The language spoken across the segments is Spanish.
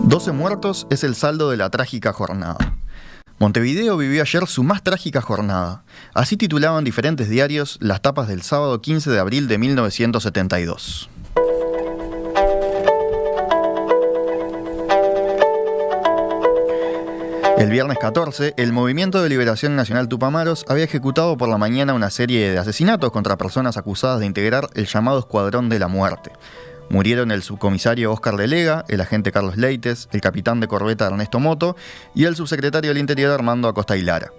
12 muertos es el saldo de la trágica jornada. Montevideo vivió ayer su más trágica jornada. Así titulaban diferentes diarios las tapas del sábado 15 de abril de 1972. El viernes 14, el Movimiento de Liberación Nacional Tupamaros había ejecutado por la mañana una serie de asesinatos contra personas acusadas de integrar el llamado Escuadrón de la Muerte. Murieron el subcomisario Óscar de Lega, el agente Carlos Leites, el capitán de corbeta Ernesto Moto y el subsecretario del Interior Armando Acosta y Lara.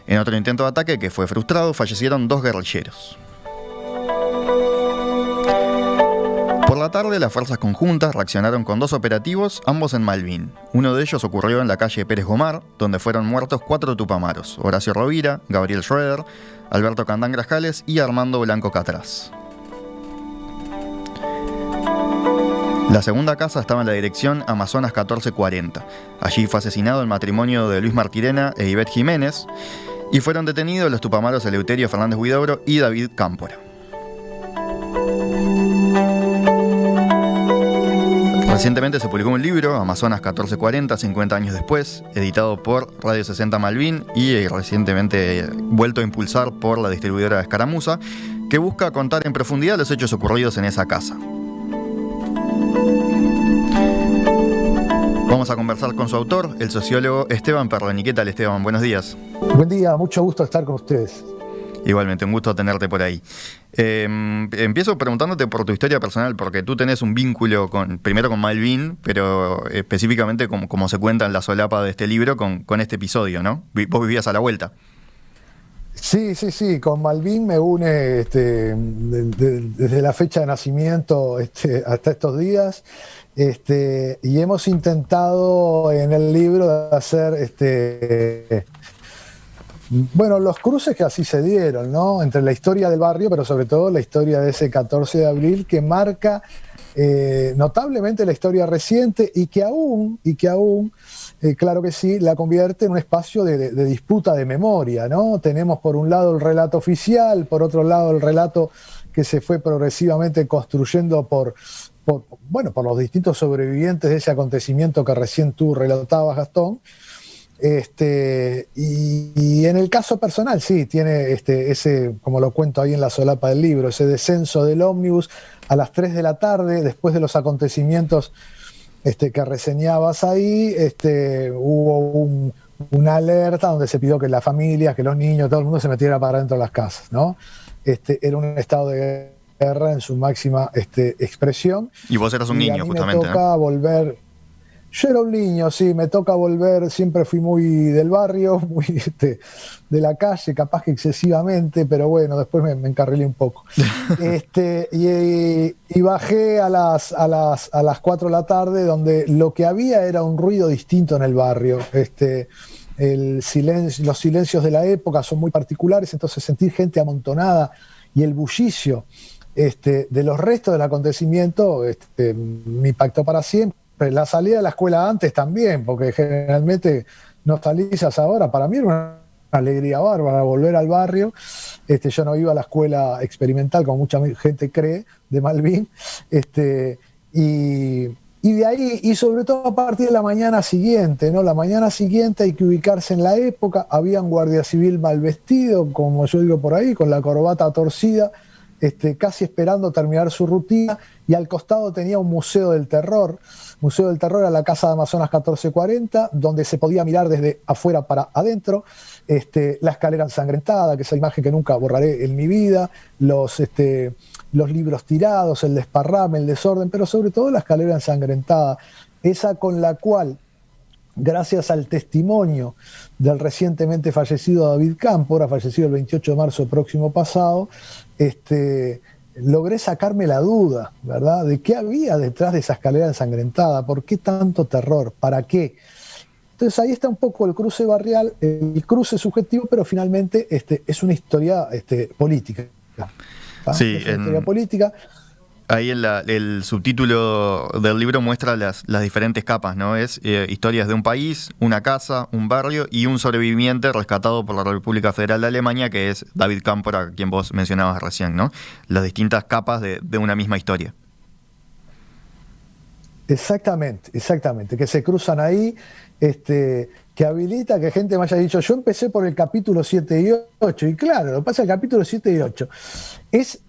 En otro intento de ataque que fue frustrado, fallecieron 2 guerrilleros. Por la tarde, las fuerzas conjuntas reaccionaron con 2 operativos, ambos en Malvin. Uno de ellos ocurrió en la calle Pérez Gomar, donde fueron muertos 4 tupamaros: Horacio Rovira, Gabriel Schroeder, Alberto Candán Grajales y Armando Blanco Catraz. La segunda casa estaba en la dirección Amazonas 1440. Allí fue asesinado el matrimonio de Luis Martirena e Ivette Jiménez y fueron detenidos los tupamaros Eleuterio Fernández Huidobro y David Cámpora. Recientemente se publicó un libro, Amazonas 1440, 50 años después, editado por Radio 60 Malvin y recientemente vuelto a impulsar por la distribuidora Escaramuza, que busca contar en profundidad los hechos ocurridos en esa casa. Vamos a conversar con su autor, el sociólogo Esteban Perroni. ¿Qué tal, Esteban? Buenos días. Buen día, mucho gusto estar con ustedes. Igualmente, un gusto tenerte por ahí. Empiezo preguntándote por tu historia personal, porque tú tenés un vínculo primero con Malvin, pero específicamente como se cuenta en la solapa de este libro, con este episodio, ¿no? Vos vivías a la vuelta. Sí, con Malvin me une desde la fecha de nacimiento hasta estos días, y hemos intentado en el libro hacer los cruces que así se dieron, ¿no? Entre la historia del barrio, pero sobre todo la historia de ese 14 de abril que marca notablemente la historia reciente y que aún, claro que sí, la convierte en un espacio de disputa de memoria, ¿no? Tenemos por un lado el relato oficial, por otro lado el relato que se fue progresivamente construyendo por los distintos sobrevivientes de ese acontecimiento que recién tú relatabas, Gastón. Y en el caso personal, sí, tiene ese, como lo cuento ahí en la solapa del libro, ese descenso del ómnibus a las 3 de la tarde, después de los acontecimientos que reseñabas ahí, hubo una alerta donde se pidió que las familias, que los niños, todo el mundo se metiera para dentro de las casas, ¿no? Era un estado de guerra en su máxima expresión. Y vos eras un niño, justamente, me toca volver. Yo era un niño, sí, me toca volver, siempre fui muy del barrio, muy de la calle, capaz que excesivamente, pero bueno, después me encarrilé un poco. Y bajé a las 4 de la tarde, donde lo que había era un ruido distinto en el barrio. Los silencios de la época son muy particulares, entonces sentir gente amontonada y el bullicio de los restos del acontecimiento me impactó para siempre. La salida de la escuela antes también, porque generalmente nostalgizas ahora. Para mí era una alegría bárbara volver al barrio. Yo no iba a la escuela experimental, como mucha gente cree, de Malvin. Y de ahí, y sobre todo a partir de la mañana siguiente, ¿no? La mañana siguiente hay que ubicarse en la época. Había un guardia civil mal vestido, como yo digo por ahí, con la corbata torcida, casi esperando terminar su rutina, y al costado tenía un museo del terror a la casa de Amazonas 1440, donde se podía mirar desde afuera para adentro, la escalera ensangrentada, que es esa imagen que nunca borraré en mi vida, los libros tirados, el desparrame, el desorden, pero sobre todo la escalera ensangrentada, esa con la cual, gracias al testimonio del recientemente fallecido David Cámpora, fallecido el 28 de marzo próximo pasado, logré sacarme la duda, ¿verdad?, de qué había detrás de esa escalera ensangrentada, por qué tanto terror, para qué. Entonces ahí está un poco el cruce barrial, el cruce subjetivo, pero finalmente es una historia política. Sí, es una historia política. Ahí el subtítulo del libro muestra las diferentes capas, ¿no? Es historias de un país, una casa, un barrio y un sobreviviente rescatado por la República Federal de Alemania, que es David Cámpora, a quien vos mencionabas recién, ¿no? Las distintas capas de una misma historia. Exactamente, que se cruzan ahí, que habilita que gente me haya dicho, yo empecé por el capítulo 7 y 8, y claro, lo que pasa es el capítulo 7 y 8 es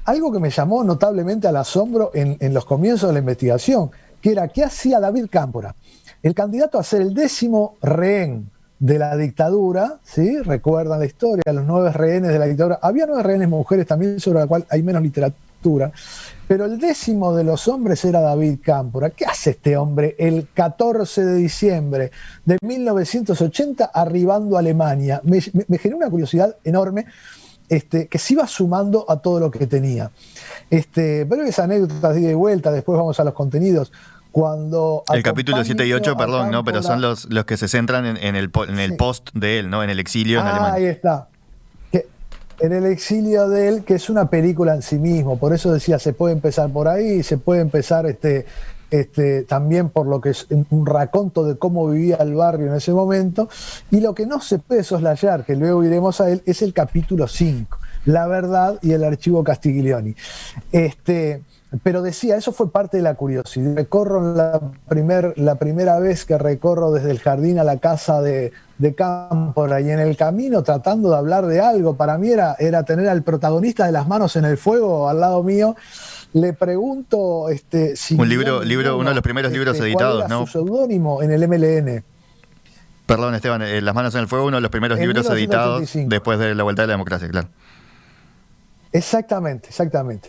algo que me llamó notablemente al asombro en los comienzos de la investigación, que era, ¿qué hacía David Cámpora? El candidato a ser el 10º rehén de la dictadura, ¿sí? Recuerdan la historia, los 9 rehenes de la dictadura, había 9 rehenes mujeres también sobre la cual hay menos literatura, pero el 10º de los hombres era David Cámpora. ¿Qué hace este hombre el 14 de diciembre de 1980 arribando a Alemania? Me generó una curiosidad enorme, que se iba sumando a todo lo que tenía. Pero esas anécdotas de ida y vuelta, después vamos a los contenidos. Cuando el capítulo 7 y 8, perdón, Cámpora, ¿no? Pero son los que se centran en el sí. post de él, ¿no? En el exilio en Alemania. Ahí está. En el exilio de él, que es una película en sí mismo, por eso decía, se puede empezar por ahí, se puede empezar también por lo que es un raconto de cómo vivía el barrio en ese momento, y lo que no se puede soslayar, que luego iremos a él, es el capítulo 5, La verdad y el archivo Castiglioni. Pero decía, eso fue parte de la curiosidad. Recorro la primera vez que recorro desde el jardín a la casa de Cámpora, y en el camino tratando de hablar de algo, para mí era tener al protagonista de Las manos en el fuego al lado mío. Le pregunto si un libro, uno de los primeros libros editados, ¿cuál era ¿no? su seudónimo en el MLN? Perdón, Esteban, Las manos en el fuego, uno de los primeros libros editados después de la vuelta de la democracia, claro. Exactamente.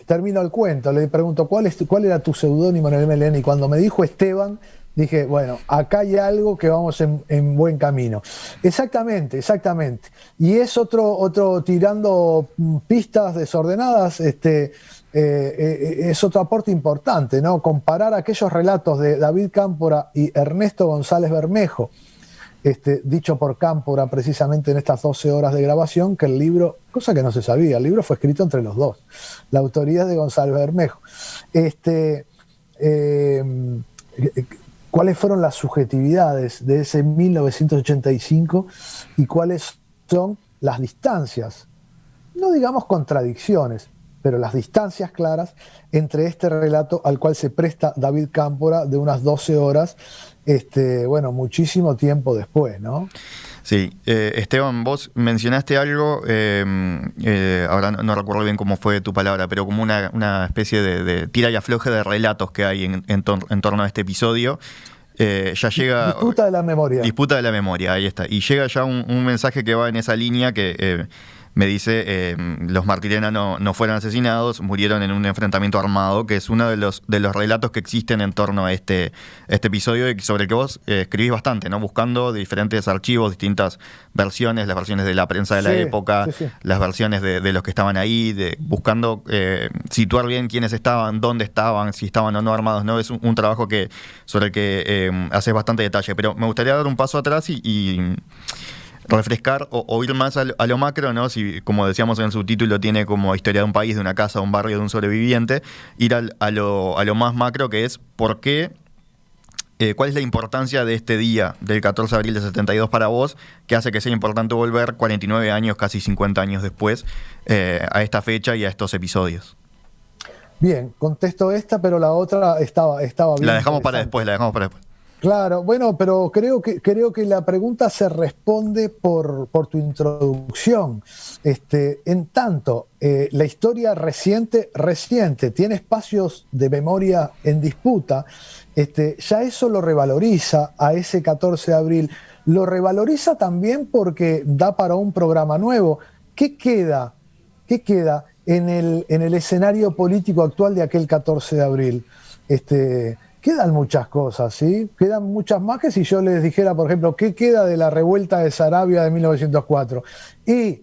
Termino el cuento, le pregunto, ¿cuál era tu seudónimo en el MLN? Y cuando me dijo Esteban, dije, bueno, acá hay algo que vamos en buen camino. Exactamente. Y es otro tirando pistas desordenadas, es otro aporte importante, ¿no? Comparar aquellos relatos de David Cámpora y Ernesto González Bermejo, dicho por Cámpora precisamente en estas 12 horas de grabación, que el libro, cosa que no se sabía, el libro fue escrito entre los dos, la autoría es de González Bermejo. ¿Cuáles fueron las subjetividades de ese 1985 y cuáles son las distancias, no digamos contradicciones, pero las distancias claras entre este relato al cual se presta David Cámpora de unas 12 horas, muchísimo tiempo después, ¿no? Sí, Esteban, vos mencionaste algo, ahora no recuerdo bien cómo fue tu palabra, pero como una especie de tira y afloje de relatos que hay en torno a este episodio. Ya llega... Disputa de la memoria. Disputa de la memoria, ahí está. Y llega ya un mensaje que va en esa línea que me dice, los Martirena no fueron asesinados, murieron en un enfrentamiento armado, que es uno de los relatos que existen en torno a este episodio y sobre el que vos escribís bastante, ¿no? Buscando diferentes archivos, distintas versiones, las versiones de la prensa de la época, sí. Las versiones de los que estaban ahí, buscando situar bien quiénes estaban, dónde estaban, si estaban o no armados, ¿no? Es un trabajo sobre el que haces bastante detalle, pero me gustaría dar un paso atrás y refrescar o ir más a lo macro, ¿no? Si, como decíamos en el subtítulo, tiene como historia de un país, de una casa, de un barrio, de un sobreviviente, ir a lo más macro, que es por qué, cuál es la importancia de este día del 14 de abril de 72 para vos, que hace que sea importante volver 49 años, casi 50 años después, a esta fecha y a estos episodios. Bien, contesto esta, pero la otra estaba bien. La dejamos para después. Claro, bueno, pero creo que la pregunta se responde por tu introducción. En tanto, la historia reciente tiene espacios de memoria en disputa, ya eso lo revaloriza a ese 14 de abril. Lo revaloriza también porque da para un programa nuevo. ¿Qué queda en el escenario político actual de aquel 14 de abril? Quedan muchas cosas, ¿sí? Quedan muchas más que si yo les dijera, por ejemplo, ¿qué queda de la revuelta de Saravia de 1904? Y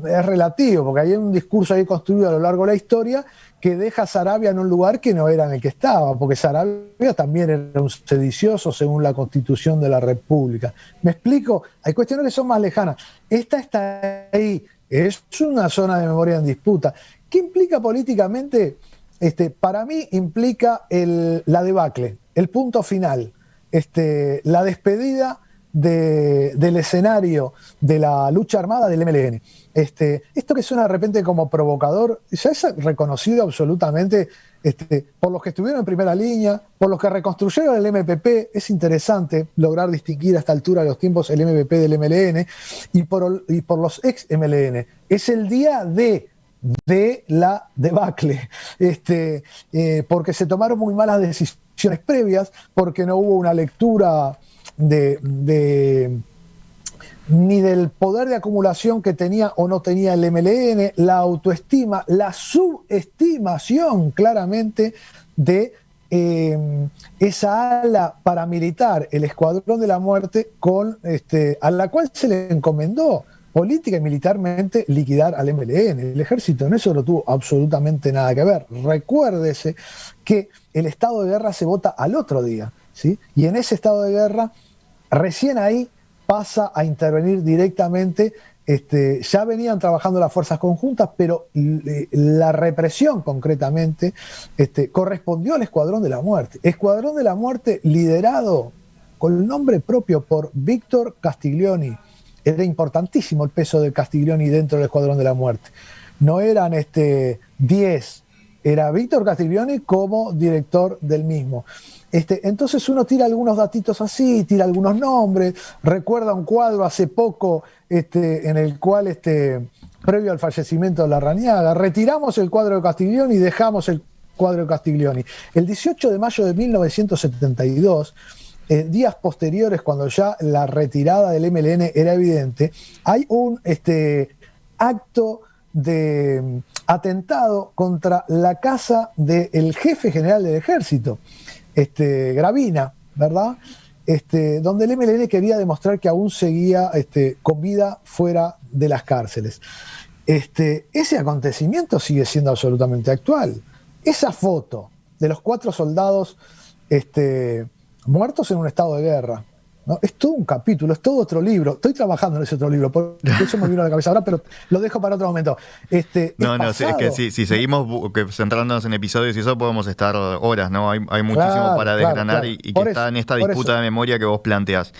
es relativo, porque hay un discurso ahí construido a lo largo de la historia que deja a Saravia en un lugar que no era en el que estaba, porque Saravia también era un sedicioso según la Constitución de la República. ¿Me explico? Hay cuestiones que son más lejanas. Esta está ahí, es una zona de memoria en disputa. ¿Qué implica políticamente? Para mí implica la debacle, el punto final, la despedida del escenario de la lucha armada del MLN. Esto que suena de repente como provocador, ya es reconocido absolutamente por los que estuvieron en primera línea, por los que reconstruyeron el MPP. Es interesante lograr distinguir a esta altura de los tiempos el MPP del MLN y por los ex MLN. Es el día de la debacle, porque se tomaron muy malas decisiones previas, porque no hubo una lectura ni del poder de acumulación que tenía o no tenía el MLN, la autoestima, la subestimación claramente de esa ala paramilitar, el Escuadrón de la Muerte, a la cual se le encomendó política y militarmente liquidar al MLN. El ejército en eso no tuvo absolutamente nada que ver. Recuérdese que el estado de guerra se vota al otro día, ¿sí? Y en ese estado de guerra, recién ahí pasa a intervenir directamente. Ya venían trabajando las fuerzas conjuntas, pero la represión concretamente correspondió al Escuadrón de la Muerte. Escuadrón de la Muerte liderado con el nombre propio por Víctor Castiglioni. Era importantísimo el peso de Castiglioni dentro del Escuadrón de la Muerte. No eran 10, era Víctor Castiglioni como director del mismo. Entonces uno tira algunos datitos así, tira algunos nombres, recuerda un cuadro hace poco en el cual, previo al fallecimiento de Larrañaga, retiramos el cuadro de Castiglioni y dejamos el cuadro de Castiglioni. El 18 de mayo de 1972, días posteriores, cuando ya la retirada del MLN era evidente, hay un acto de atentado contra la casa del jefe general del ejército, Gravina, ¿verdad? Donde el MLN quería demostrar que aún seguía con vida fuera de las cárceles. Ese acontecimiento sigue siendo absolutamente actual. Esa foto de los 4 soldados muertos en un estado de guerra, ¿no? Es todo un capítulo, es todo otro libro. Estoy trabajando en ese otro libro, por eso me vino a la cabeza ahora, pero lo dejo para otro momento. Es que si seguimos centrándonos en episodios y eso podemos estar horas, ¿no? Hay muchísimo para desgranar. Y que está en esta disputa de memoria que vos planteás.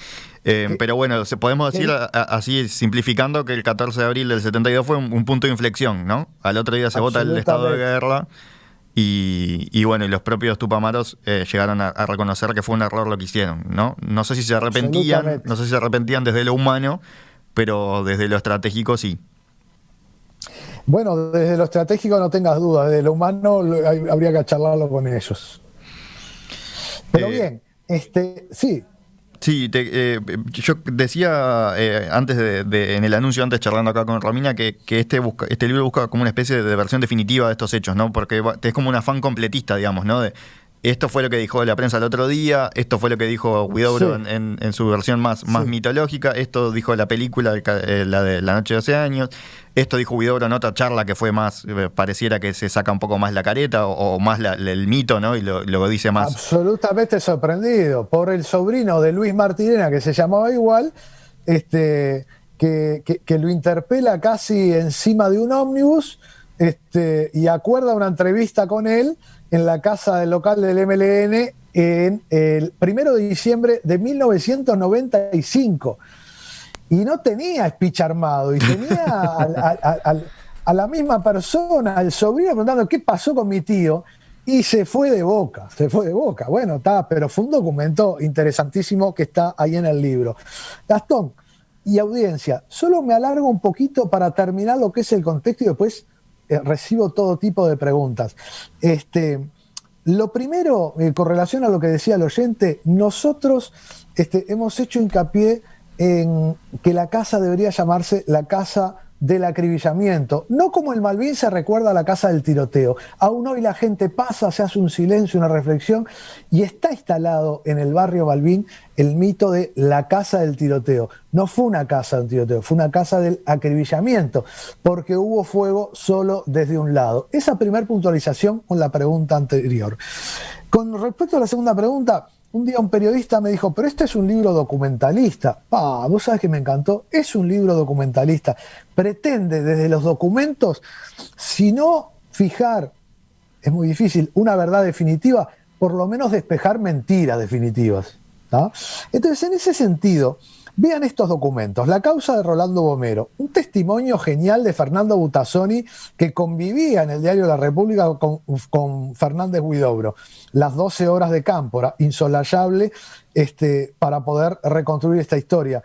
Pero bueno, podemos decir así, simplificando, que el 14 de abril del 72 fue un punto de inflexión, ¿no? Al otro día se vota el estado de guerra. Y bueno, y los propios tupamaros llegaron a reconocer que fue un error lo que hicieron, ¿no? No sé si se arrepentían desde lo humano, pero desde lo estratégico sí. Bueno, desde lo estratégico no tengas dudas, desde lo humano habría que charlarlo con ellos. Pero bien, sí. Sí, yo decía antes en el anuncio, antes charlando acá con Romina, que este libro busca como una especie de versión definitiva de estos hechos, ¿no? Porque es como un afán completista, digamos, ¿no? Esto fue lo que dijo la prensa el otro día, esto fue lo que dijo Huidobro en su versión más mitológica, esto dijo la película, la de La Noche de 12 años, esto dijo Huidobro en otra charla que fue más, pareciera que se saca un poco más la careta o más el mito, ¿no? Y lo dice más. Absolutamente sorprendido por el sobrino de Luis Martirena, que se llamaba igual, que lo interpela casi encima de un ómnibus, y acuerda una entrevista con él en la casa del local del MLN en el 1 de diciembre de 1995. Y no tenía speech armado, y tenía a la misma persona, al sobrino, preguntando qué pasó con mi tío, y se fue de boca. Bueno, está, pero fue un documento interesantísimo que está ahí en el libro. Gastón y audiencia, solo me alargo un poquito para terminar lo que es el contexto y después recibo todo tipo de preguntas. Lo primero, con relación a lo que decía el oyente, nosotros hemos hecho hincapié en que la casa debería llamarse la casa del acribillamiento, no como el Malvin se recuerda a la casa del tiroteo. Aún hoy la gente pasa, se hace un silencio, una reflexión, y está instalado en el barrio Malvin el mito de la casa del tiroteo. No fue una casa del tiroteo, fue una casa del acribillamiento, porque hubo fuego solo desde un lado. Esa primera puntualización con la pregunta anterior. Con respecto a la segunda pregunta, un día un periodista me dijo, pero este es un libro documentalista. Vos sabés que me encantó, es un libro documentalista. Pretende desde los documentos, si no fijar, es muy difícil, una verdad definitiva, por lo menos despejar mentiras definitivas, ¿no? Entonces, en ese sentido, Vean estos documentos. La causa de Rolando Bomero, un testimonio genial de Fernando Butazzoni, que convivía en el diario La República con Fernández Huidobro. Las 12 horas de Cámpora, insolayable, para poder reconstruir esta historia.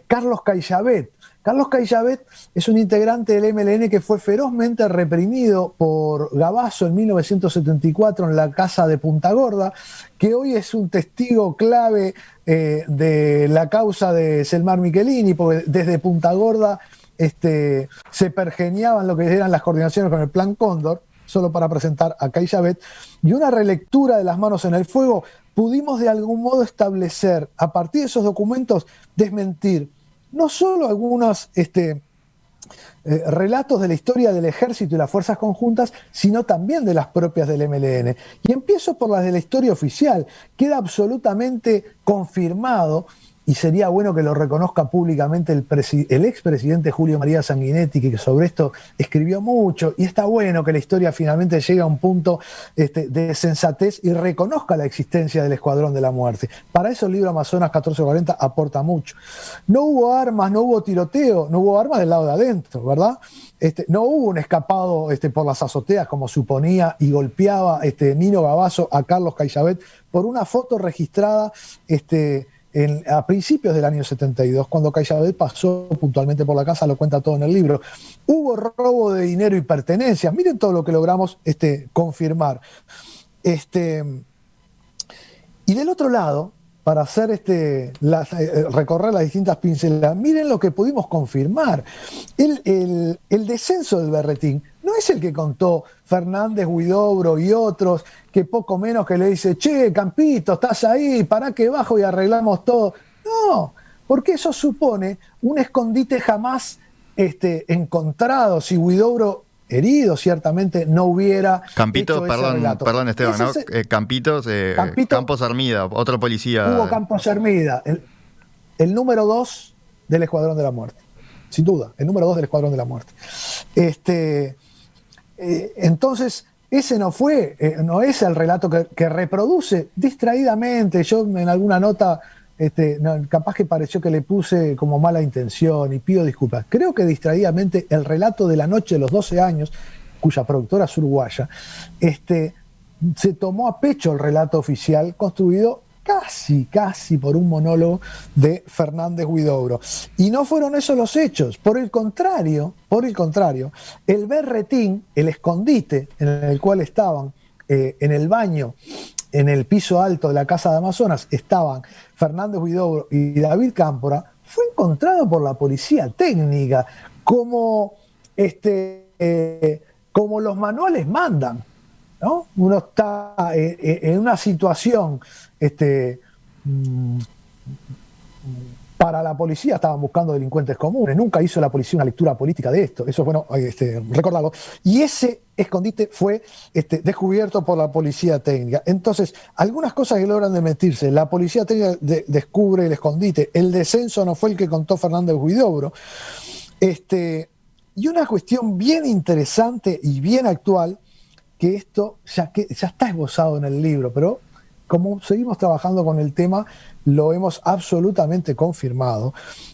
Carlos Caillabet. Carlos Caillabet es un integrante del MLN que fue ferozmente reprimido por Gavazo en 1974 en la casa de Punta Gorda, que hoy es un testigo clave de la causa de Selmar Michelini, porque desde Punta Gorda se pergeniaban lo que eran las coordinaciones con el Plan Cóndor, solo para presentar a Caillabet, y una relectura de Las manos en el fuego, pudimos de algún modo establecer, a partir de esos documentos, desmentir no solo algunos relatos de la historia del ejército y las fuerzas conjuntas, sino también de las propias del MLN. Y empiezo por las de la historia oficial. Queda absolutamente confirmado, y sería bueno que lo reconozca públicamente el expresidente Julio María Sanguinetti, que sobre esto escribió mucho, y está bueno que la historia finalmente llegue a un punto de sensatez y reconozca la existencia del Escuadrón de la Muerte. Para eso el libro Amazonas 1440 aporta mucho. No hubo armas, no hubo tiroteo, no hubo armas del lado de adentro, ¿verdad? No hubo un escapado por las azoteas, como suponía, y golpeaba Nino Gavazo a Carlos Caillabet por una foto registrada a principios del año 72, cuando Caillabet pasó puntualmente por la casa, lo cuenta todo en el libro. Hubo robo de dinero y pertenencias. Miren todo lo que logramos confirmar. Y del otro lado, para hacer recorrer las distintas pinceladas, miren lo que pudimos confirmar. El descenso del berretín no es el que contó Fernández, Huidobro y otros, que poco menos que le dice, che, Campito, estás ahí, pará que bajo y arreglamos todo. No, porque eso supone un escondite jamás encontrado. Si Huidobro, herido, ciertamente no hubiera Campito, hecho ese relato. perdón Esteban, ¿no? Campito, Campos Armida, otro policía. Hugo Campos Armida, el número 2 del Escuadrón de la Muerte. Sin duda, el número 2 del Escuadrón de la Muerte. Entonces, ese no es el relato que reproduce distraídamente. Yo en alguna nota, capaz que pareció que le puse como mala intención y pido disculpas. Creo que distraídamente el relato de La noche de los 12 años, cuya productora es uruguaya, se tomó a pecho el relato oficial construido casi por un monólogo de Fernández Huidobro. Y no fueron esos los hechos. Por el contrario, el berretín, el escondite en el cual estaban en el baño, en el piso alto de la Casa de Amazonas, estaban Fernández Huidobro y David Cámpora, fue encontrado por la policía técnica como los manuales mandan, ¿no? Uno está en una situación para la policía, estaban buscando delincuentes comunes, nunca hizo la policía una lectura política de esto, eso es bueno recordarlo, y ese escondite fue descubierto por la policía técnica. Entonces, algunas cosas que logran desmentirse, la policía técnica descubre el escondite, el descenso no fue el que contó Fernández Huidobro, y una cuestión bien interesante y bien actual, que esto ya está esbozado en el libro, pero como seguimos trabajando con el tema, lo hemos absolutamente confirmado.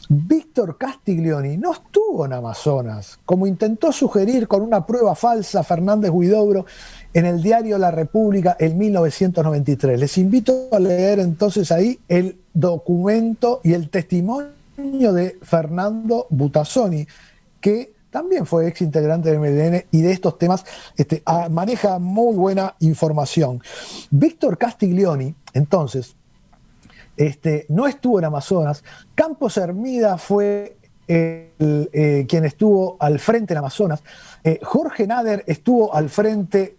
Víctor Castiglioni no estuvo en Amazonas, como intentó sugerir con una prueba falsa Fernández Huidobro en el diario La República en 1993. Les invito a leer entonces ahí el documento y el testimonio de Fernando Butazzoni, que también fue ex integrante del MLN y de estos temas maneja muy buena información. Víctor Castiglioni, entonces, no estuvo en Amazonas. Campos Hermida fue quien estuvo al frente en Amazonas. Jorge Nader estuvo al frente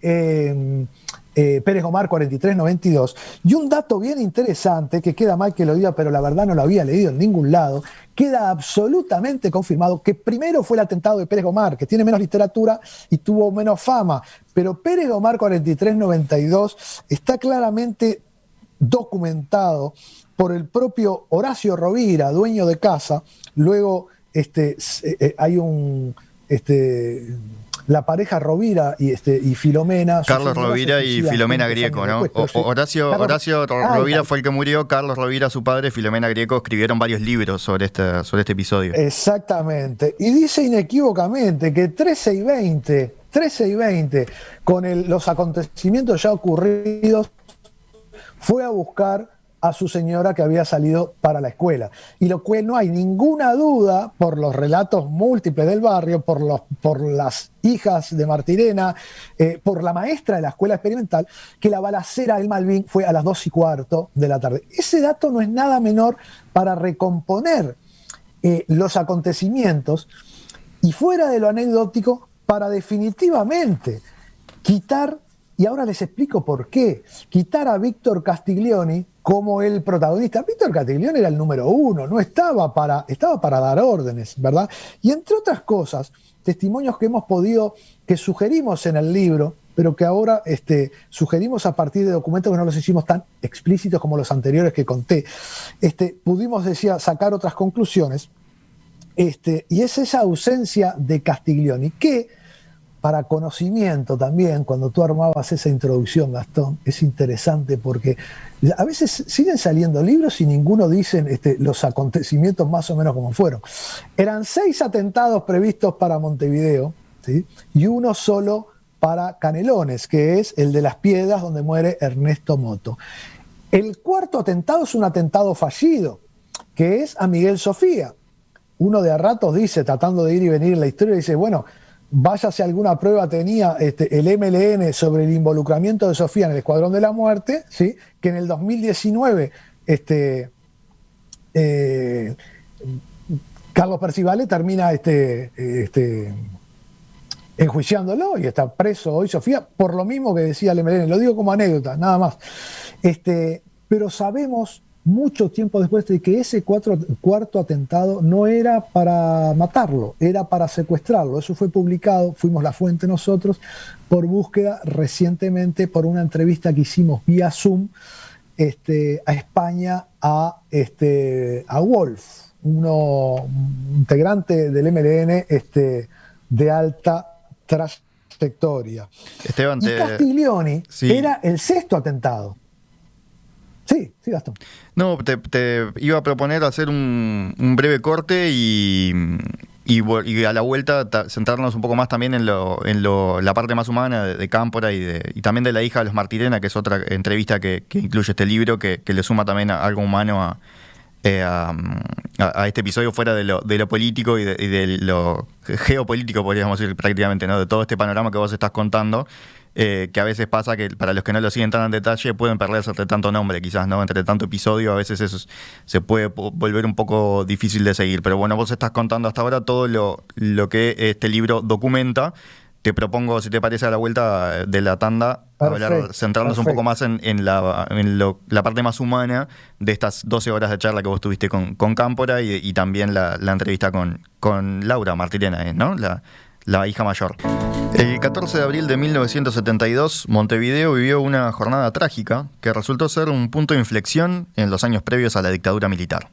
Pérez Gomar 4392. Y un dato bien interesante, que queda mal que lo diga, pero la verdad no lo había leído en ningún lado, queda absolutamente confirmado que primero fue el atentado de Pérez Gomar, que tiene menos literatura y tuvo menos fama, pero Pérez Gomar 4392 está claramente documentado por el propio Horacio Rovira, dueño de casa. Luego hay la pareja Rovira y Filomena. Carlos Rovira y Filomena Grieco, ¿no? Horacio Rovira fue el que murió, Carlos Rovira, su padre, Filomena Grieco, escribieron varios libros sobre este episodio. Exactamente. Y dice inequívocamente que 13 y 20, con los acontecimientos ya ocurridos, fue a buscar a su señora que había salido para la escuela. Y lo cual no hay ninguna duda, por los relatos múltiples del barrio, por las hijas de Martirena, por la maestra de la escuela experimental, que la balacera del Malvin fue a las 2:15 de la tarde. Ese dato no es nada menor para recomponer los acontecimientos y, fuera de lo anecdótico, para definitivamente quitar, y ahora les explico por qué, quitar a Víctor Castiglioni como el protagonista. Víctor Castiglioni era el número uno, no estaba para dar órdenes, ¿verdad? Y entre otras cosas, testimonios que sugerimos en el libro, pero que ahora sugerimos a partir de documentos que no los hicimos tan explícitos como los anteriores que conté. Pudimos, sacar otras conclusiones, y es esa ausencia de Castiglioni, que para conocimiento también, cuando tú armabas esa introducción, Gastón, es interesante porque a veces siguen saliendo libros y ninguno dice los acontecimientos más o menos como fueron. Eran 6 atentados previstos para Montevideo, ¿sí? Y uno solo para Canelones, que es el de Las Piedras, donde muere Ernesto Moto. El cuarto atentado es un atentado fallido, que es a Miguel Sofía. Uno de a ratos dice, tratando de ir y venir en la historia, dice, bueno, vaya si alguna prueba tenía el MLN sobre el involucramiento de Sofía en el Escuadrón de la Muerte, ¿sí? Que en el 2019 Carlos Percivale termina enjuiciándolo y está preso hoy Sofía por lo mismo que decía el MLN. Lo digo como anécdota, nada más. Pero sabemos mucho tiempo después de que ese cuarto atentado no era para matarlo, era para secuestrarlo. Eso fue publicado, fuimos la fuente nosotros, por búsqueda recientemente, por una entrevista que hicimos vía Zoom a España a Wolf, un integrante del MLN de alta trayectoria. Esteban, y Castiglioni era el 6º atentado. Sí, Gastón. No, te iba a proponer hacer un breve corte y a la vuelta centrarnos un poco más también en la parte más humana de Cámpora y también de la hija de los Martirena, que es otra entrevista que incluye este libro, que le suma también algo humano a este episodio, fuera de lo político y de lo geopolítico, podríamos decir prácticamente, ¿no? De todo este panorama que vos estás contando. Que a veces pasa que para los que no lo siguen tan en detalle pueden perderse entre tanto nombre, quizás, ¿no? Entre tanto episodio, a veces eso se puede volver un poco difícil de seguir. Pero bueno, vos estás contando hasta ahora todo lo que este libro documenta. Te propongo, si te parece, a la vuelta de la tanda, centrarnos un poco más en la parte más humana de estas 12 horas de charla que vos tuviste con Cámpora y también la entrevista con Laura Martirena, ¿no? La hija mayor. El 14 de abril de 1972, Montevideo vivió una jornada trágica que resultó ser un punto de inflexión en los años previos a la dictadura militar.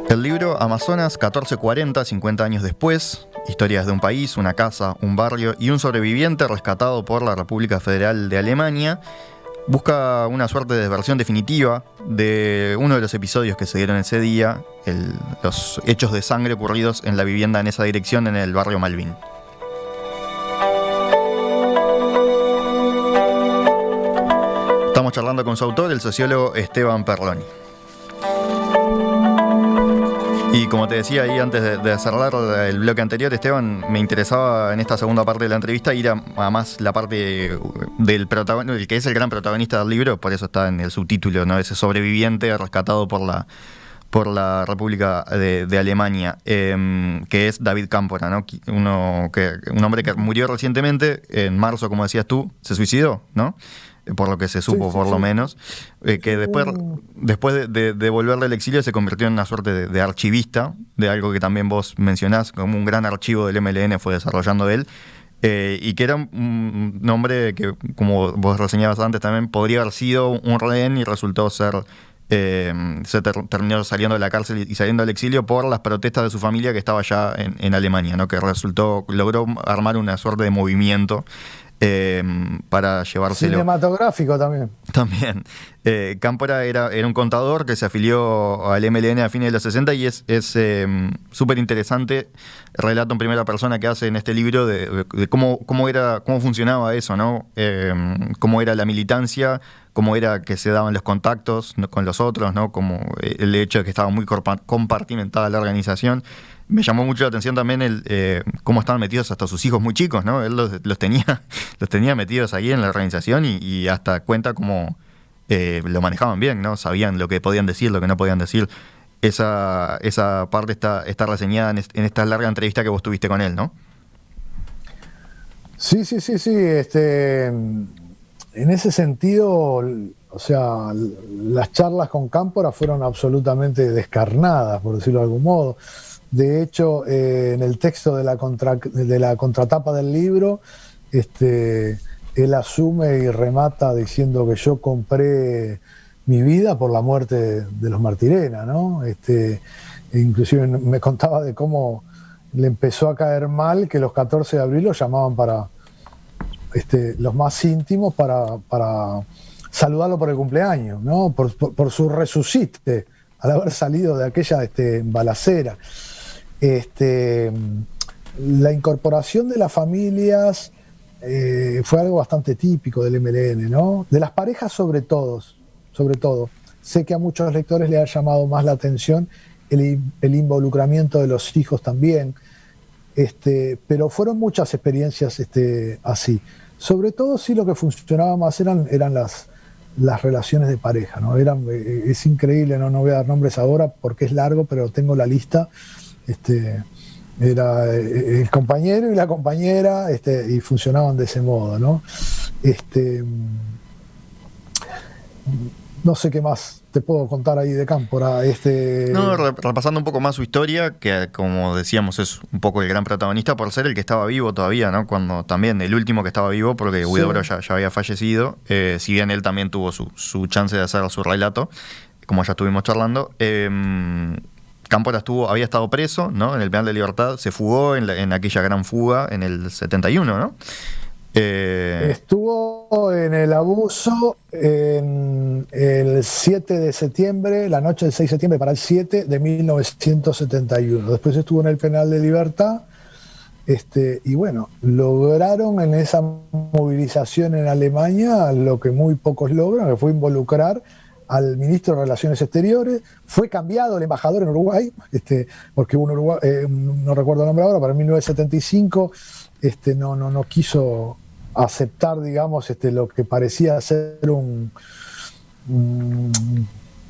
El libro Amazonas 1440, 50 años después, historias de un país, una casa, un barrio y un sobreviviente rescatado por la República Federal de Alemania, busca una suerte de versión definitiva de uno de los episodios que se dieron ese día, los hechos de sangre ocurridos en la vivienda en esa dirección en el barrio Malvin. Estamos charlando con su autor, el sociólogo Esteban Perloni. Y como te decía ahí antes de cerrar el bloque anterior, Esteban, me interesaba en esta segunda parte de la entrevista ir a más la parte del protagonista, el que es el gran protagonista del libro, por eso está en el subtítulo, ¿no? Ese sobreviviente rescatado por la República de Alemania, que es David Cámpora, ¿no? Un hombre que murió recientemente, en marzo, como decías tú, se suicidó, ¿no? Por lo que se supo, por lo menos, que después de volver del exilio se convirtió en una suerte de archivista, de algo que también vos mencionás, como un gran archivo del MLN fue desarrollando él, y que era un hombre que, como vos reseñabas antes también, podría haber sido un rehén y resultó ser terminó saliendo de la cárcel y saliendo al exilio por las protestas de su familia que estaba ya en Alemania, ¿no? Que logró armar una suerte de movimiento para llevárselo. Cinematográfico también. También. Cámpora era un contador que se afilió al MLN a fines de los 60 y es súper interesante el relato en primera persona que hace en este libro de cómo funcionaba eso, ¿no? Cómo era la militancia, cómo era que se daban los contactos con los otros, ¿no? Como el hecho de que estaba muy compartimentada la organización. Me llamó mucho la atención también cómo estaban metidos hasta sus hijos muy chicos, ¿no? Él los tenía metidos ahí en la organización y hasta cuenta cómo lo manejaban bien, ¿no? Sabían lo que podían decir, lo que no podían decir. Esa parte está reseñada en esta larga entrevista que vos tuviste con él, ¿no? Sí. En ese sentido, o sea, las charlas con Cámpora fueron absolutamente descarnadas, por decirlo de algún modo. De hecho, en el texto de la contratapa del libro, él asume y remata diciendo que yo compré mi vida por la muerte de los Martirena, ¿no? Inclusive me contaba de cómo le empezó a caer mal que los 14 de abril lo llamaban para los más íntimos para saludarlo por el cumpleaños, ¿no? Por su resucite al haber salido de aquella balacera. La incorporación de las familias fue algo bastante típico del MLN, ¿no? De las parejas sobre todo. Sé que a muchos lectores le ha llamado más la atención el involucramiento de los hijos también, pero fueron muchas experiencias así. Sobre todo sí lo que funcionaba más eran las relaciones de pareja, ¿no? Es increíble, no voy a dar nombres ahora porque es largo, pero tengo la lista. Era el compañero y la compañera, y funcionaban de ese modo, ¿no? No sé qué más te puedo contar ahí de Cámpora. No, repasando un poco más su historia, que como decíamos es un poco el gran protagonista por ser el que estaba vivo todavía, ¿no? Cuando también el último que estaba vivo, porque Huidobro ya había fallecido, si bien él también tuvo su chance de hacer su relato, como ya estuvimos charlando. Cámpora había estado preso, ¿no? En el penal de Libertad, se fugó en aquella gran fuga en el 71, ¿no? Estuvo en el abuso en el 7 de septiembre, la noche del 6 de septiembre para el 7 de 1971. Después estuvo en el penal de Libertad, y bueno, lograron en esa movilización en Alemania lo que muy pocos logran, que fue involucrar al ministro de Relaciones Exteriores. Fue cambiado el embajador en Uruguay, porque hubo un Uruguay, no recuerdo el nombre ahora, para 1975 no quiso aceptar, digamos, lo que parecía ser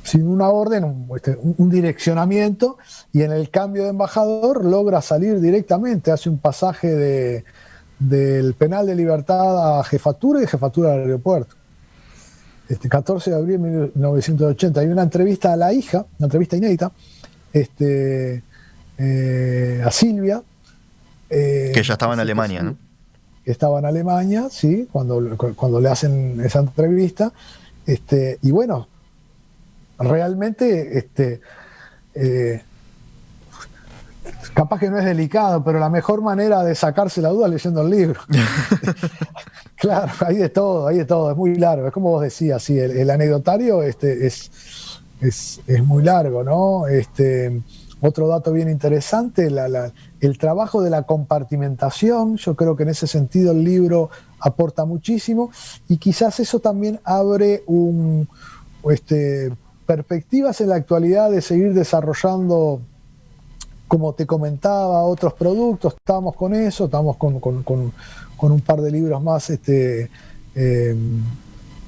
sin una orden, un direccionamiento, y en el cambio de embajador logra salir directamente, hace un pasaje del penal de Libertad a jefatura y de jefatura al aeropuerto. 14 de abril de 1980, hay una entrevista a la hija, una entrevista inédita, a Silvia. Que ya estaba en Alemania, ¿no? Estaba en Alemania, sí, cuando le hacen esa entrevista. Y bueno, realmente, capaz que no es delicado, pero la mejor manera de sacarse la duda es leyendo el libro. Claro, hay de todo, es muy largo. Es como vos decías, sí, el anecdotario es muy largo, ¿no? Otro dato bien interesante, el trabajo de la compartimentación. Yo creo que en ese sentido el libro aporta muchísimo, y quizás eso también abre perspectivas en la actualidad de seguir desarrollando, como te comentaba, otros productos. Estamos con eso, estamos con un par de libros más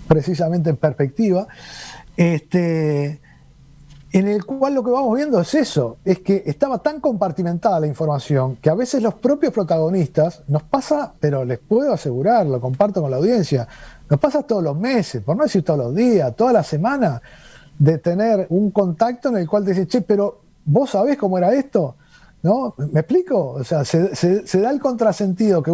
precisamente en perspectiva, en el cual lo que vamos viendo es eso, es que estaba tan compartimentada la información que a veces los propios protagonistas, nos pasa, pero les puedo asegurar, lo comparto con la audiencia, nos pasa todos los meses, por no decir todos los días, toda la semana, de tener un contacto en el cual te dice, che, pero ¿vos sabés cómo era esto? ¿No? ¿Me explico? O sea, se da el contrasentido que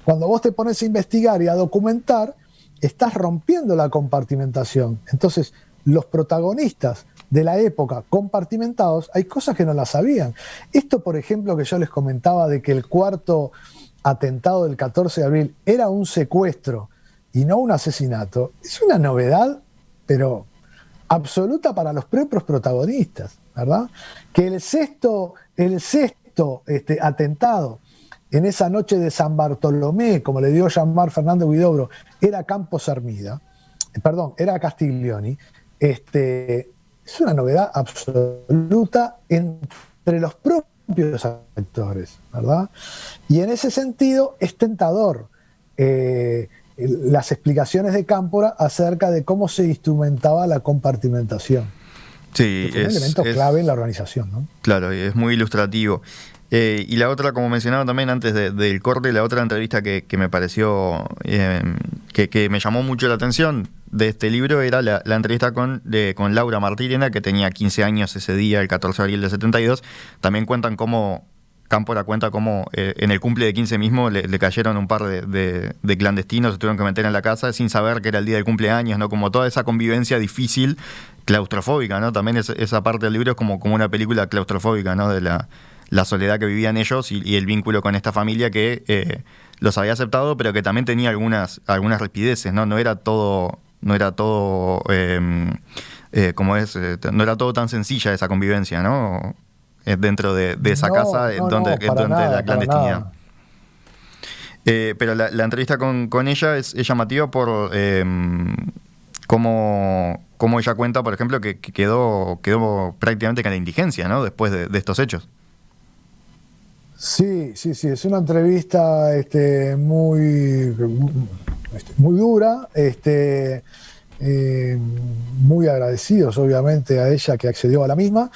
cuando vos te pones a investigar y a documentar, estás rompiendo la compartimentación. Entonces, los protagonistas de la época compartimentados, hay cosas que no las sabían. Esto, por ejemplo, que yo les comentaba de que el cuarto atentado del 14 de abril era un secuestro y no un asesinato, es una novedad, pero absoluta para los propios protagonistas, ¿verdad? Que el sexto atentado en esa noche de San Bartolomé, como le dio a llamar Fernando Huidobro, era era Castiglioni, es una novedad absoluta entre los propios actores, ¿verdad? Y en ese sentido es tentador las explicaciones de Cámpora acerca de cómo se instrumentaba la compartimentación. Sí, es un elemento clave en la organización, ¿no? Claro, es muy ilustrativo. Y la otra, como mencionaba también antes del corte, la otra entrevista que me pareció, que me llamó mucho la atención de este libro era la entrevista con Laura Martirena, que tenía 15 años ese día, el 14 de abril de 72. También cuentan cómo, Cámpora cuenta cómo en el cumple de 15 mismo le cayeron un par de clandestinos, se tuvieron que meter en la casa sin saber que era el día del cumpleaños, ¿no? Como toda esa convivencia difícil, claustrofóbica, ¿no? También esa parte del libro es como una película claustrofóbica, ¿no? De la soledad que vivían ellos y el vínculo con esta familia que los había aceptado, pero que también tenía algunas rispideces, ¿no? No era todo no era todo tan sencilla esa convivencia, ¿no? Dentro de esa casa donde la clandestinidad. Pero la entrevista con ella es llamativa por cómo ella cuenta, por ejemplo, que quedó prácticamente con la indigencia, ¿no? Después de estos hechos. Sí, es una entrevista muy dura, muy agradecidos obviamente a ella que accedió a la misma,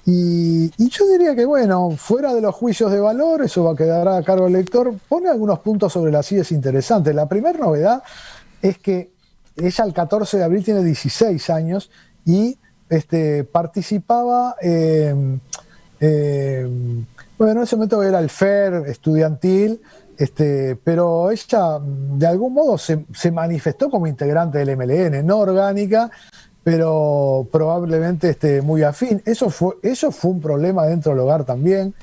y yo diría que bueno, fuera de los juicios de valor, eso va a quedar a cargo del lector, pone algunos puntos sobre las IES interesantes. La primera novedad es que ella el 14 de abril tiene 16 años y participaba bueno, en ese momento era el FER estudiantil, pero ella de algún modo se manifestó como integrante del MLN, no orgánica, pero probablemente muy afín. Eso fue un problema dentro del hogar también.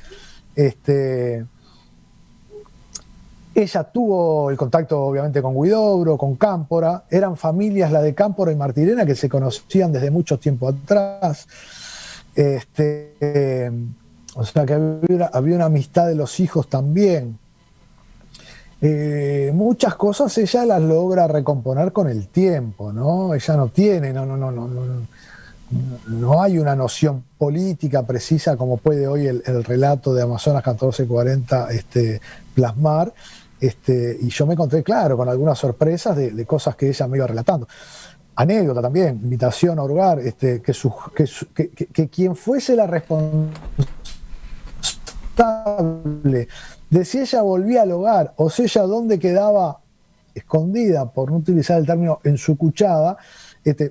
Ella tuvo el contacto obviamente con Huidobro, con Cámpora, eran familias la de Cámpora y Martirena que se conocían desde mucho tiempo atrás. O sea que había una amistad de los hijos también. Muchas cosas ella las logra recomponer con el tiempo, ¿no? Ella no tiene, no hay una noción política precisa como puede hoy el relato de Amazonas 1440 plasmar. Y yo me encontré, claro, con algunas sorpresas de cosas que ella me iba relatando. Anécdota también, invitación a hurgar, que quien fuese la responsable de si ella volvía al hogar o si ella dónde quedaba escondida, por no utilizar el término ensucuchada,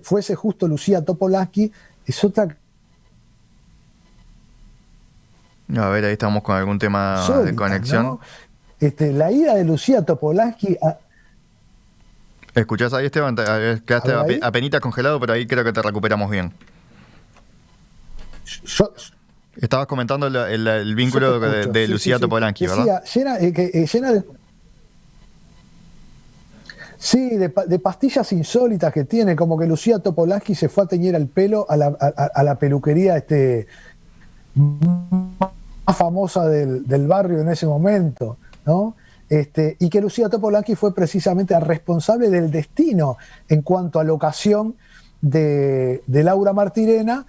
fuese justo Lucía Topolansky, es otra. A ver, ahí estamos con algún tema sólita, de conexión, ¿no? La ida de Lucía Topolansky ¿Escuchás ahí, Esteban? Quedaste apenitas congelado, pero ahí creo que te recuperamos bien. Estabas comentando el vínculo de Lucía Topolansky, ¿verdad? Llena de... Sí, de pastillas insólitas que tiene, como que Lucía Topolansky se fue a teñir el pelo a la peluquería más famosa del barrio en ese momento, ¿no? Y que Lucía Topolansky fue precisamente la responsable del destino en cuanto a la ocasión de Laura Martirena,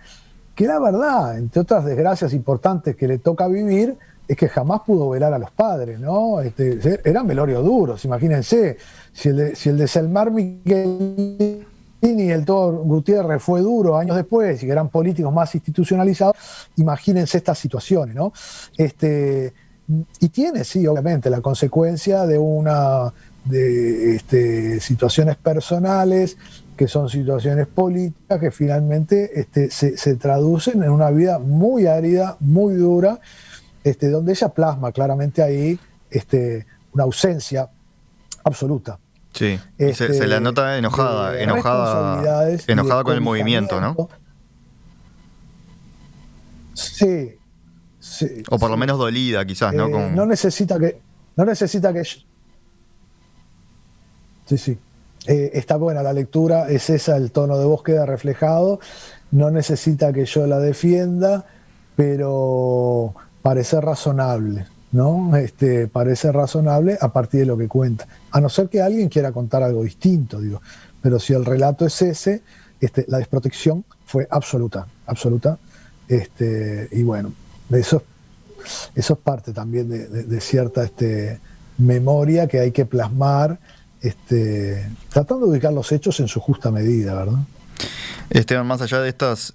que la verdad, entre otras desgracias importantes que le toca vivir, es que jamás pudo velar a los padres, ¿no? Eran velorios duros, imagínense, si el de Selmar Michelini y el Toro Gutiérrez fue duro años después y que eran políticos más institucionalizados, imagínense estas situaciones, ¿no? Y tiene, sí, obviamente, la consecuencia de situaciones personales, que son situaciones políticas que finalmente se traducen en una vida muy árida, muy dura, donde ella plasma claramente ahí una ausencia absoluta Sí, y se la nota enojada con el movimiento, ¿no? Sí, sí. O por lo sí. menos dolida, quizás, ¿no? No necesita que sí, sí. Está buena la lectura, es esa, el tono de voz queda reflejado, no necesita que yo la defienda, pero parece razonable, ¿no? Parece razonable a partir de lo que cuenta. A no ser que alguien quiera contar algo distinto, digo. Pero si el relato es ese, la desprotección fue absoluta, absoluta. Y bueno, eso es parte también de cierta memoria que hay que plasmar, tratando de ubicar los hechos en su justa medida, ¿verdad? Esteban, más allá de estos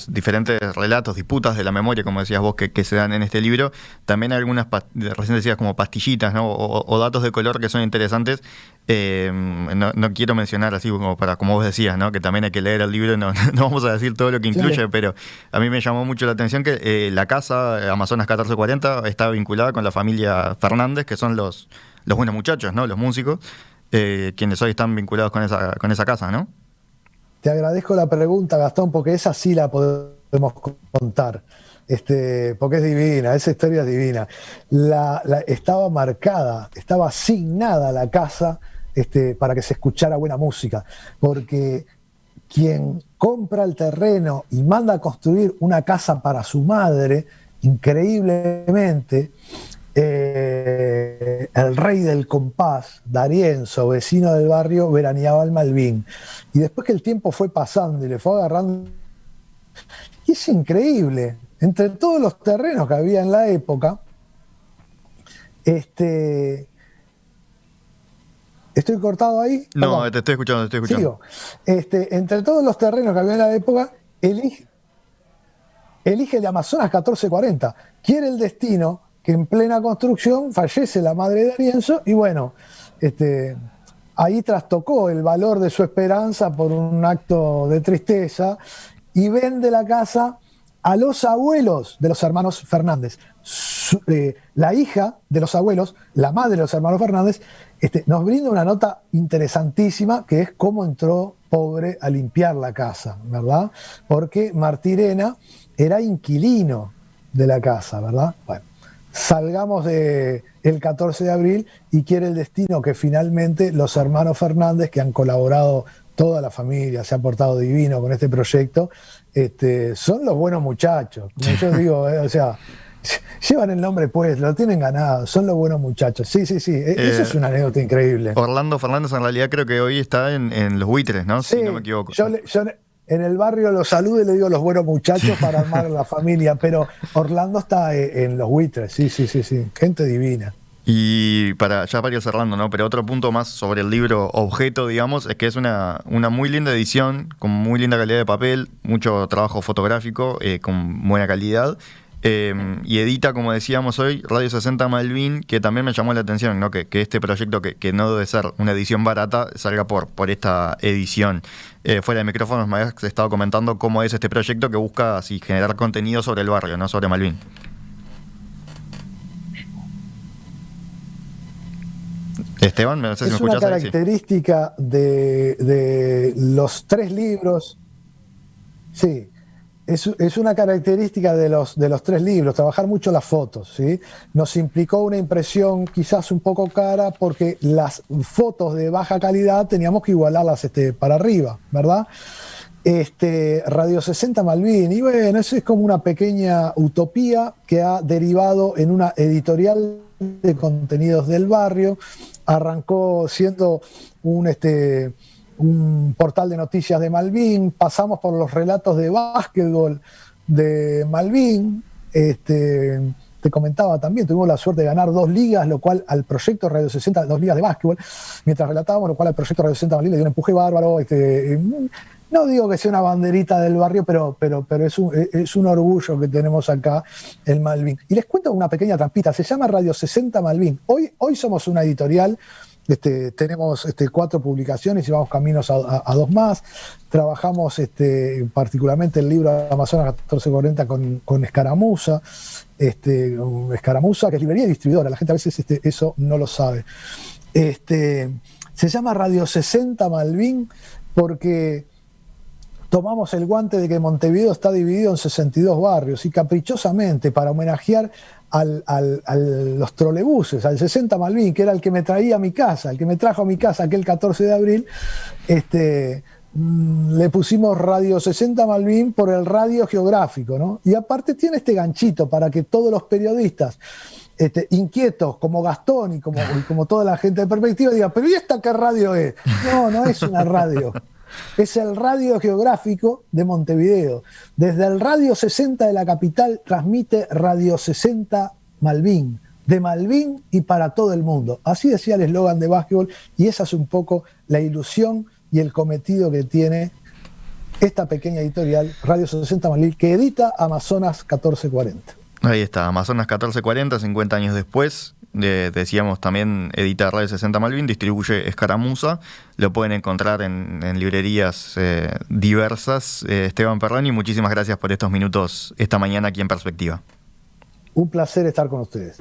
diferentes relatos, disputas de la memoria, como decías vos, que se dan en este libro, también hay algunas, recién decías, como pastillitas, ¿no? O datos de color que son interesantes. No quiero mencionar así como vos decías, ¿no? Que también hay que leer el libro, no vamos a decir todo lo que incluye, sí. Pero a mí me llamó mucho la atención que la casa Amazonas 1440 está vinculada con la familia Fernández, que son los buenos muchachos, ¿no? Los músicos. Quienes hoy están vinculados con esa casa, ¿no? Te agradezco la pregunta, Gastón, porque esa sí la podemos contar, porque es divina, esa historia es divina. Estaba marcada, estaba asignada la casa para que se escuchara buena música, porque quien compra el terreno y manda a construir una casa para su madre, increíblemente, el rey del compás, D'Arienzo, vecino del barrio, veraneaba en Malvin. Y después que el tiempo fue pasando y le fue agarrando... Y es increíble, entre todos los terrenos que había en la época, ¿estoy cortado ahí? No, Perdón. te estoy escuchando. Sigo. Entre todos los terrenos que había en la época, elige el de Amazonas 1440. Quiere el destino que en plena construcción fallece la madre de D'Arienzo y bueno, ahí trastocó el valor de su esperanza por un acto de tristeza y vende la casa a los abuelos de los hermanos Fernández. La hija de los abuelos, la madre de los hermanos Fernández, nos brinda una nota interesantísima que es cómo entró pobre a limpiar la casa, ¿verdad? Porque Martirena era inquilino de la casa, ¿verdad? Bueno. Salgamos del 14 de abril y quiere el destino que finalmente los hermanos Fernández, que han colaborado, toda la familia se ha portado divino con este proyecto, son los buenos muchachos. Como yo digo, o sea, llevan el nombre pues, lo tienen ganado, son los buenos muchachos. Sí, eso es una anécdota increíble. Orlando Fernández en realidad creo que hoy está en Los Buitres, ¿no? Sí, si no me equivoco. Yo en el barrio los saludo y le digo los buenos muchachos para armar la familia, pero Orlando está en Los Buitres, sí, gente divina. Y para ir cerrando, ¿no? Pero otro punto más sobre el libro objeto, digamos, es que es una muy linda edición, con muy linda calidad de papel, mucho trabajo fotográfico, con buena calidad. Y edita, como decíamos hoy, Radio 60 Malvin, que también me llamó la atención, ¿no? Que este proyecto, que no debe ser una edición barata, salga por esta edición. Fuera de micrófonos me habías estado comentando cómo es este proyecto que busca así generar contenido sobre el barrio, no sobre Malvin. Esteban, no sé si me escuchás. Es una característica de los tres libros. Sí. Es una característica de los tres libros, trabajar mucho las fotos, ¿sí? Nos implicó una impresión quizás un poco cara porque las fotos de baja calidad teníamos que igualarlas para arriba, ¿verdad? Radio 60 Malvin, y bueno, eso es como una pequeña utopía que ha derivado en una editorial de contenidos del barrio. Arrancó siendo un portal de noticias de Malvin, pasamos por los relatos de básquetbol de Malvin, te comentaba también, tuvimos la suerte de ganar 2 ligas, lo cual al proyecto Radio 60, 2 ligas de básquetbol, mientras relatábamos, lo cual al proyecto Radio 60 Malvin le dio un empuje bárbaro. No digo que sea una banderita del barrio, pero es un orgullo que tenemos acá en Malvin. Y les cuento una pequeña trampita, se llama Radio 60 Malvin. Hoy somos una editorial. Tenemos 4 publicaciones y vamos caminos a 2 más. Trabajamos particularmente el libro Amazonas 1440 con Escaramuza. Escaramuza, que es librería y distribuidora. La gente a veces eso no lo sabe. Se llama Radio 60 Malvin porque tomamos el guante de que Montevideo está dividido en 62 barrios y caprichosamente para homenajear a los trolebuses, al 60 Malvin, que era el que me traía a mi casa, el que me trajo a mi casa aquel 14 de abril, le pusimos Radio 60 Malvin por el radio geográfico, ¿no? Y aparte tiene este ganchito para que todos los periodistas inquietos como Gastón y como toda la gente de Perspectiva digan, pero ¿y esta qué radio es? No, no es una radio. Es el radio geográfico de Montevideo. Desde el Radio 60 de la capital transmite Radio 60 Malvin, de Malvin y para todo el mundo. Así decía el eslogan de básquetbol y esa es un poco la ilusión y el cometido que tiene esta pequeña editorial Radio 60 Malvin que edita Amazonas 1440. Ahí está, Amazonas 1440, 50 años después. Decíamos también edita Radio 60 Malvin, distribuye Escaramuza, lo pueden encontrar en librerías diversas. Esteban Perroni, muchísimas gracias por estos minutos esta mañana aquí en Perspectiva. Un placer estar con ustedes.